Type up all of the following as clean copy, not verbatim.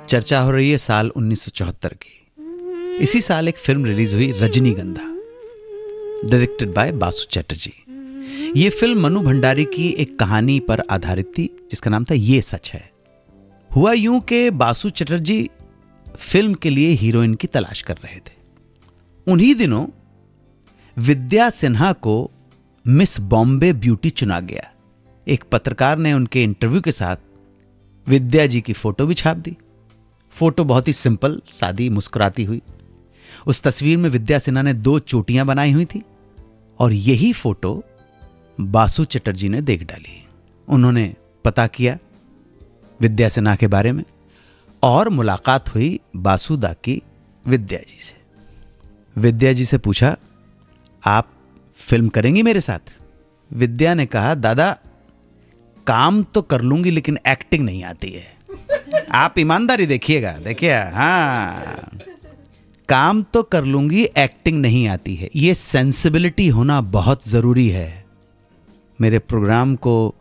चर्चा हो रही है साल 1974 की। इसी साल एक फिल्म रिलीज हुई, रजनीगंधा, डायरेक्टेड बाय बासु चैटर्जी। ये फिल्म मनु भंडारी की एक कहानी पर आधारित थी जिसका नाम था ये सच है। हुआ यूं कि बासु चैटर्जी फिल्म के लिए हीरोइन की तलाश कर रहे थे। उन्हीं दिनों विद्या सिन्हा को मिस बॉम्बे ब्यूटी चुना गया। एक पत्रकार ने उनके इंटरव्यू के साथ विद्या जी की फोटो भी छाप दी। फोटो बहुत ही सिंपल, सादी, मुस्कुराती हुई। उस तस्वीर में विद्या सिन्हा ने 2 चोटियां बनाई हुई थी और यही फोटो बासु चैटर्जी ने देख डाली। उन्होंने पता किया विद्या सिन्हा के बारे में और मुलाकात हुई बासुदा की विद्या जी से। विद्या जी से पूछा, आप फिल्म करेंगी मेरे साथ? विद्या ने कहा, दादा काम तो कर लूंगी लेकिन एक्टिंग नहीं आती है। आप ईमानदारी देखिएगा, देखिए, हाँ, काम तो कर लूंगी, एक्टिंग नहीं आती है। ये सेंसिबिलिटी होना बहुत जरूरी है। मेरे प्रोग्राम को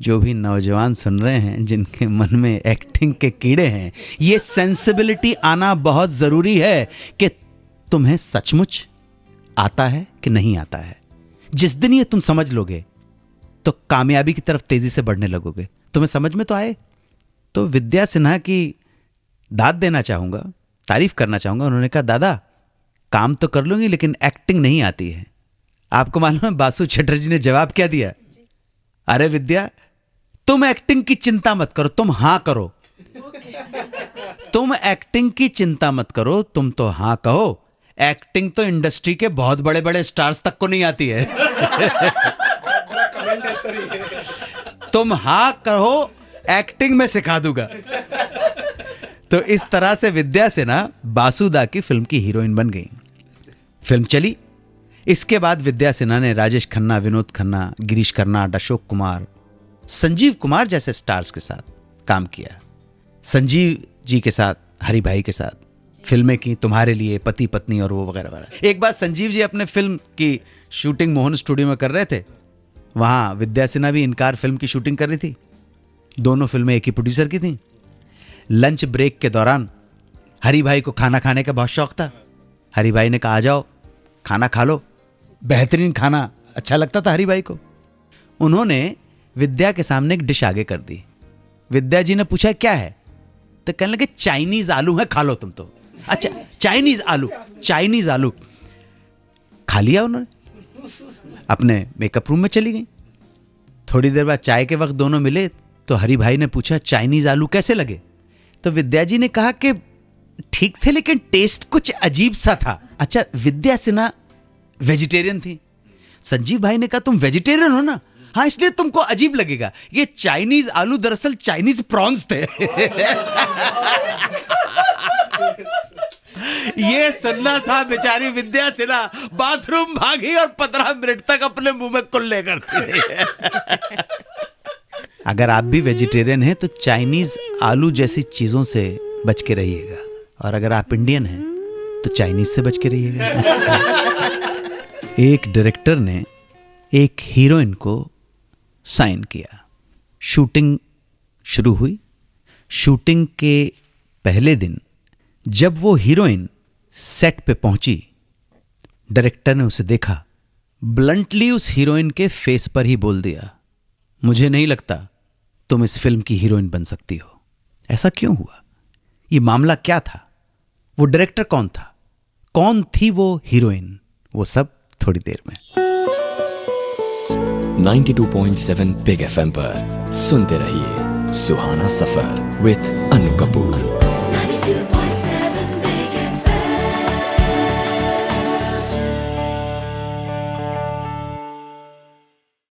जो भी नौजवान सुन रहे हैं जिनके मन में एक्टिंग के कीड़े हैं, ये सेंसिबिलिटी आना बहुत जरूरी है कि तुम्हें सचमुच आता है कि नहीं आता है। जिस दिन ये तुम समझ लोगे तो कामयाबी की तरफ तेजी से बढ़ने लगोगे। तुम्हें समझ में तो आए। तो विद्या सिन्हा की दाद देना चाहूंगा, तारीफ करना चाहूंगा। उन्होंने कहा, दादा काम तो कर लूंगी लेकिन एक्टिंग नहीं आती है। आपको मालूम है बासु चैटर्जी ने जवाब क्या दिया? अरे विद्या, तुम एक्टिंग की चिंता मत करो, तुम हां करो। तुम एक्टिंग की चिंता मत करो, तुम तो हां कहो। एक्टिंग तो इंडस्ट्री के बहुत बड़े बड़े स्टार्स तक को नहीं आती है। तुम हां कहो, एक्टिंग में सिखा दूंगा। तो इस तरह से विद्या सिन्हा बासुदा की फिल्म की हीरोइन बन गई। फिल्म चली। इसके बाद विद्या सिन्हा ने राजेश खन्ना, विनोद खन्ना, गिरीश कर्नाड, अशोक कुमार, संजीव कुमार जैसे स्टार्स के साथ काम किया। संजीव जी के साथ, हरि भाई के साथ फिल्में की, तुम्हारे लिए, पति पत्नी और वो वगैरह वगैरह। एक बार संजीव जी अपने फिल्म की शूटिंग मोहन स्टूडियो में कर रहे थे। वहां विद्या सिन्हा भी इनकार फिल्म की शूटिंग कर रही थी। दोनों फिल्में एक ही प्रोड्यूसर की थी। लंच ब्रेक के दौरान हरि भाई को खाना खाने का बहुत शौक था। हरि भाई ने कहा, आ जाओ खाना खा लो। बेहतरीन खाना अच्छा लगता था हरि भाई को। उन्होंने विद्या के सामने एक डिश आगे कर दी। विद्या जी ने पूछा, क्या है? तो कहने लगे, चाइनीज आलू है, खा लो तुम तो। अच्छा, चाइनीज आलू, चाइनीज आलू। खा लिया उन्होंने, अपने मेकअप रूम में चली गई। थोड़ी देर बाद चाय के वक्त दोनों मिले तो हरि भाई ने पूछा, चाइनीज आलू कैसे लगे? तो विद्या जी ने कहा कि ठीक थे लेकिन टेस्ट कुछ अजीब सा था। अच्छा, विद्या सिन्हा वेजिटेरियन थी। संजीव भाई ने कहा, तुम वेजिटेरियन हो ना? हाँ, इसलिए तुमको अजीब लगेगा। ये चाइनीज आलू दरअसल चाइनीज प्रॉन्स थे। ये सुनना था बेचारी विद्या सिन्हा बाथरूम भागी और 15 मिनट तक अपने मुंह में कुल्ले करती रही। अगर आप भी वेजिटेरियन हैं तो चाइनीज आलू जैसी चीजों से बच के रहिएगा, और अगर आप इंडियन हैं तो चाइनीज से बच के रहिएगा। एक डायरेक्टर ने एक हीरोइन को साइन किया। शूटिंग शुरू हुई। शूटिंग के पहले दिन जब वो हीरोइन सेट पे पहुंची, डायरेक्टर ने उसे देखा, ब्लंटली उस हीरोइन के फेस पर ही बोल दिया, मुझे नहीं लगता तुम इस फिल्म की हीरोइन बन सकती हो। ऐसा क्यों हुआ? ये मामला क्या था? वो डायरेक्टर कौन था? कौन थी वो हीरोइन? वो सब थोड़ी देर में। 92.7 बिग FM पर सुनते रहिए सुहाना सफर विद अनु कपूर।